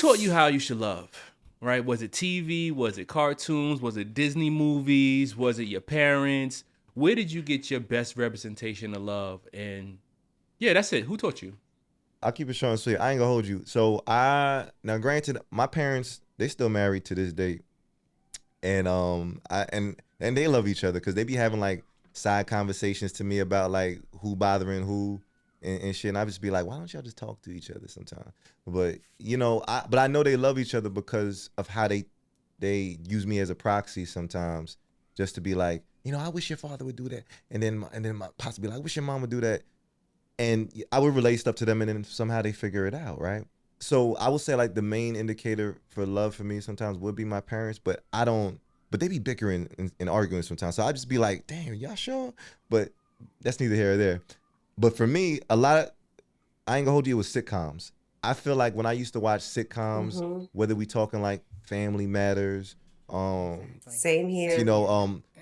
taught you how you should love? Right? Was it TV? Was it cartoons? Was it Disney movies? Was it your parents? Where did you get your best representation of love? And yeah, that's it. Who taught you? I'll keep it short and sweet. I ain't gonna hold you. So now granted, my parents, they still married to this day. And and they love each other because they be having like side conversations to me about like who bothering who and shit. And I just be like, why don't y'all just talk to each other sometime? But I know they love each other because of how they use me as a proxy sometimes, just to be like, I wish your father would do that, and then my pops be like, I wish your mom would do that, and I would relate stuff to them, and then somehow they figure it out, right? So I would say like the main indicator for love for me sometimes would be my parents, but they be bickering and arguing sometimes. So I just be like, damn, y'all sure? But that's neither here or there. But for me, I ain't gonna hold you with sitcoms. I feel like when I used to watch sitcoms, whether we talking like Family Matters, same here.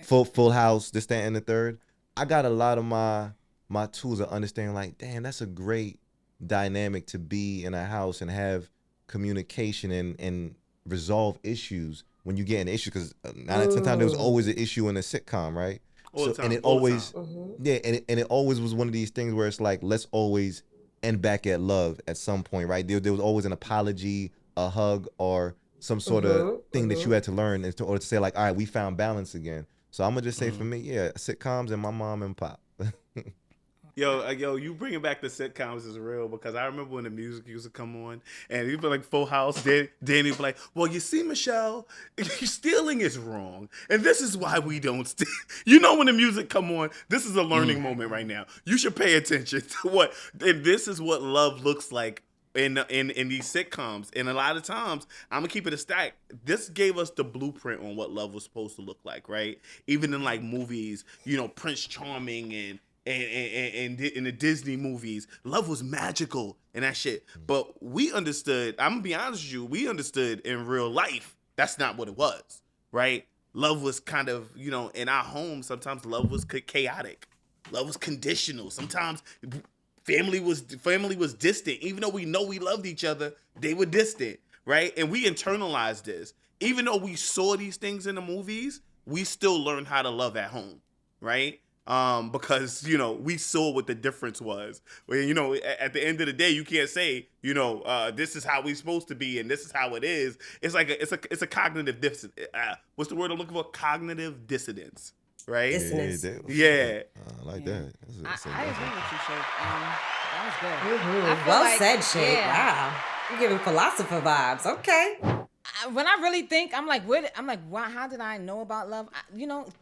Full House, this, that, and the third, I got a lot of my tools of understanding like, damn, that's a great dynamic to be in a house and have communication and resolve issues when you get an issue, because 9 out of 10 times there was always an issue in a sitcom, right? And it always was one of these things where it's like, let's always end back at love at some point, right? There was always an apology, a hug, or some sort of thing that you had to learn in order to say like, all right, we found balance again. So I'm gonna just say for me, sitcoms and my mom and pop. Yo, you bringing back the sitcoms is real, because I remember when the music used to come on and you'd be like Full House, Danny would be like, well, you see, Michelle, stealing is wrong, and this is why we don't steal. When the music come on, this is a learning moment right now. You should pay attention to what, and this is what love looks like in these sitcoms. And a lot of times, I'm gonna keep it a stack, this gave us the blueprint on what love was supposed to look like, right? Even in like movies, Prince Charming and in the Disney movies, love was magical and that shit. But we understood, I'm gonna be honest with you, we understood in real life that's not what it was, right? Love was kind of, in our home, sometimes love was chaotic. Love was conditional. Sometimes family was distant. Even though we know we loved each other, they were distant, right? And we internalized this. Even though we saw these things in the movies, we still learned how to love at home, right? Because, we saw what the difference was. Well, at the end of the day, you can't say, this is how we're supposed to be and this is how it is. It's like it's a cognitive dissonance. What's the word I'm looking for? Cognitive dissonance, right? Dissonance. I like that. I agree with you, Shake. That was good. Mm-hmm. Well said, Shake. Yeah. Wow. You're giving philosopher vibes. Okay. When I really think, I'm like, wow, how did I know about love?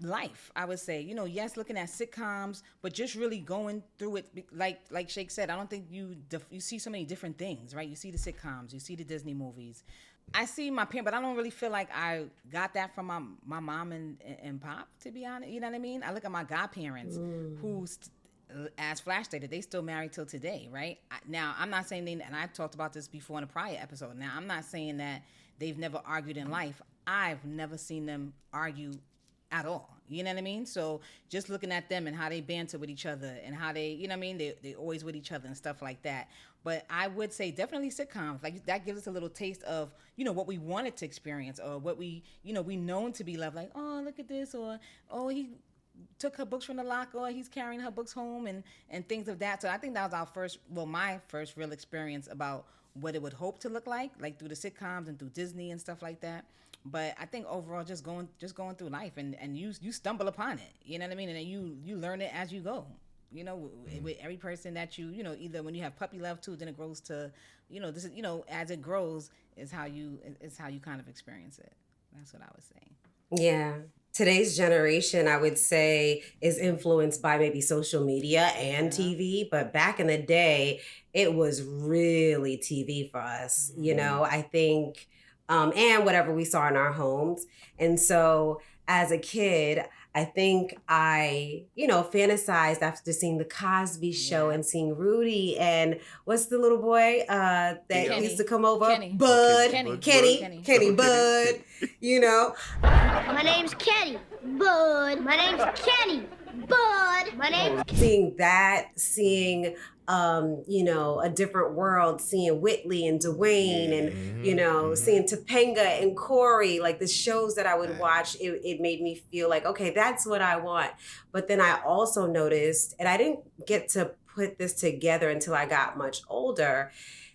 Life, I would say. Yes, looking at sitcoms, but just really going through it, like Shake said, I don't think you see so many different things, right? You see the sitcoms, you see the Disney movies. I see my parents, but I don't really feel like I got that from my mom and pop, to be honest. You know what I mean? I look at my godparents who, as Flash stated, they still married till today, right? Now, I'm not saying and I've talked about this before in a prior episode. Now, I'm not saying that they've never argued in life. I've never seen them argue at all. You know what I mean? So just looking at them and how they banter with each other and how they, you know what I mean? They always with each other and stuff like that. But I would say definitely sitcoms. Like that gives us a little taste of, what we wanted to experience or what we known to be loved. Like, oh, look at this, or, oh, he took her books from the locker, or he's carrying her books home and things of that. So I think that was my first real experience about what it would hope to look like through the sitcoms and through Disney and stuff like that. But I think overall, just going through life and you stumble upon it, you know what I mean? And then you learn it as you go, with every person that either when you have puppy love too, then it grows to, this is, as it grows is how you kind of experience it. That's what I was saying. Yeah. Today's generation, I would say, is influenced by maybe social media and TV. But back in the day, it was really TV for us, I think, and whatever we saw in our homes. And so as a kid, I think I, fantasized after seeing The Cosby Show and seeing Rudy and what's the little boy that used to come over? Kenny. Bud. Kenny. Bud. My name's Kenny. Bud. My name's Kenny. Bud. My name's Seeing that, seeing a different world, seeing Whitley and Dwayne and, seeing Topanga and Corey, like the shows that I would watch, it made me feel like, okay, that's what I want. But then I also noticed, and I didn't get to put this together until I got much older,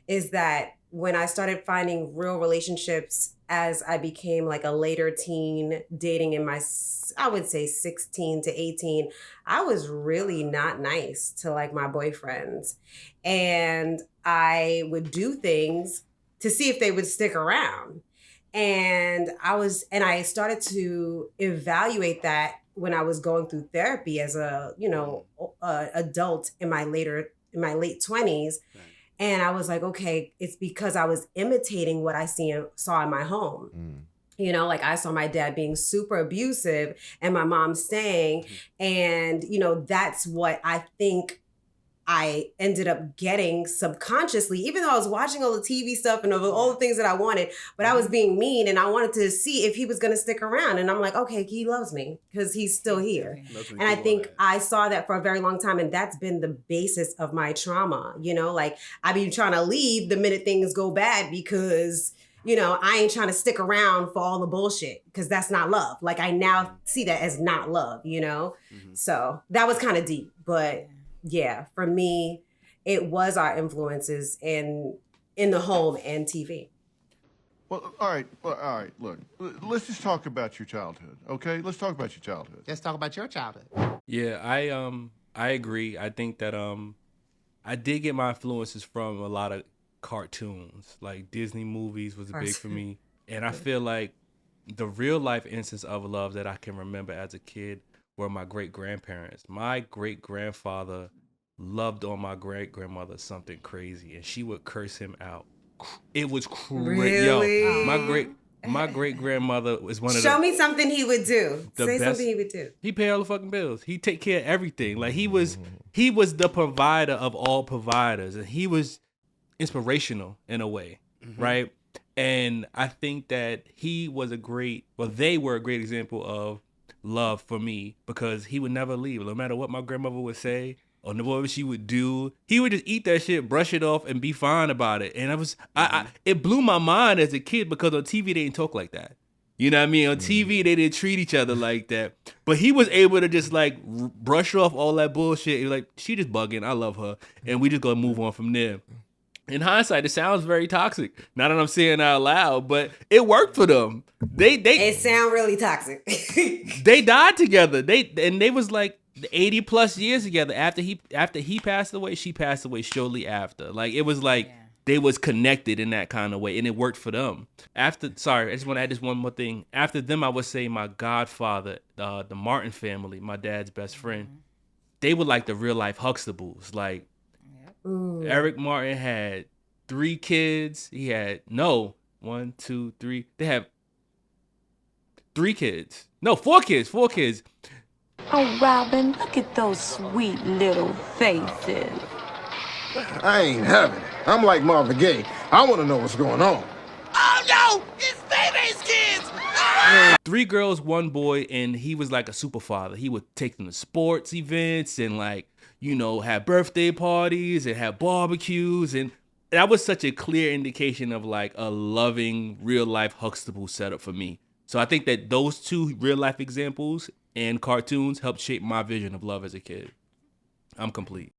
is that when I started finding real relationships as I became like a later teen, dating in my, I would say 16 to 18, I was really not nice to like my boyfriends. And I would do things to see if they would stick around. And I started to evaluate that when I was going through therapy as a, adult in my late 20s. And I was like, okay, it's because I was imitating what I saw in my home. Like I saw my dad being super abusive and my mom staying. And, that's what I think I ended up getting subconsciously, even though I was watching all the TV stuff and all the things that I wanted, but I was being mean and I wanted to see if he was going to stick around. And I'm like, okay, he loves me because he's still here. And I think I saw that for a very long time. And that's been the basis of my trauma. Like I be trying to leave the minute things go bad because I ain't trying to stick around for all the bullshit because that's not love. Like I now see that as not love, So that was kind of deep, but yeah, for me, it was our influences in the home and TV. Well, all right. Look, let's just talk about your childhood, okay? Let's talk about your childhood. Let's talk about your childhood. Yeah, I agree. I think that I did get my influences from a lot of cartoons. Like Disney movies was big for me. And I feel like the real life instance of love that I can remember as a kid were my great-grandparents. My great-grandfather loved on my great-grandmother something crazy, and she would curse him out. It was crazy. Really? Yo, my great-grandmother was one of Show me something he would do. Say best, something he would do. He paid all the fucking bills. He take care of everything. Like he was the provider of all providers, and he was inspirational in a way, right? And I think that they were a great example of love for me because he would never leave. No matter what my grandmother would say or whatever she would do, he would just eat that shit, brush it off, and be fine about it. And it blew my mind as a kid because on TV they didn't talk like that. You know what I mean? On TV they didn't treat each other like that. But he was able to just like brush off all that bullshit. He was like, she just bugging. I love her, and we just gonna move on from there. In hindsight, it sounds very toxic. Not that I'm saying it out loud, but it worked for them. It sound really toxic. They died together. They was like 80 plus years together. After he passed away, she passed away shortly after. Like it was like they was connected in that kind of way, and it worked for them. I just want to add this one more thing. After them, I would say my godfather, the Martin family, my dad's best friend. They were like the real life Huxtables. Like Eric Martin had 3 kids. He had 1, 2, 3. They have 3 kids. No, 4 kids. 4 kids. Oh, Robin, look at those sweet little faces. I ain't having it. I'm like Marvin Gaye. I want to know what's going on. Oh no! It's Baby's kids! 3 girls, 1 boy, and he was like a super father. He would take them to sports events and have birthday parties and have barbecues, and that was such a clear indication of like a loving real life Huxtable setup for me. So I think that those 2 real life examples and cartoons helped shape my vision of love as a kid. I'm complete.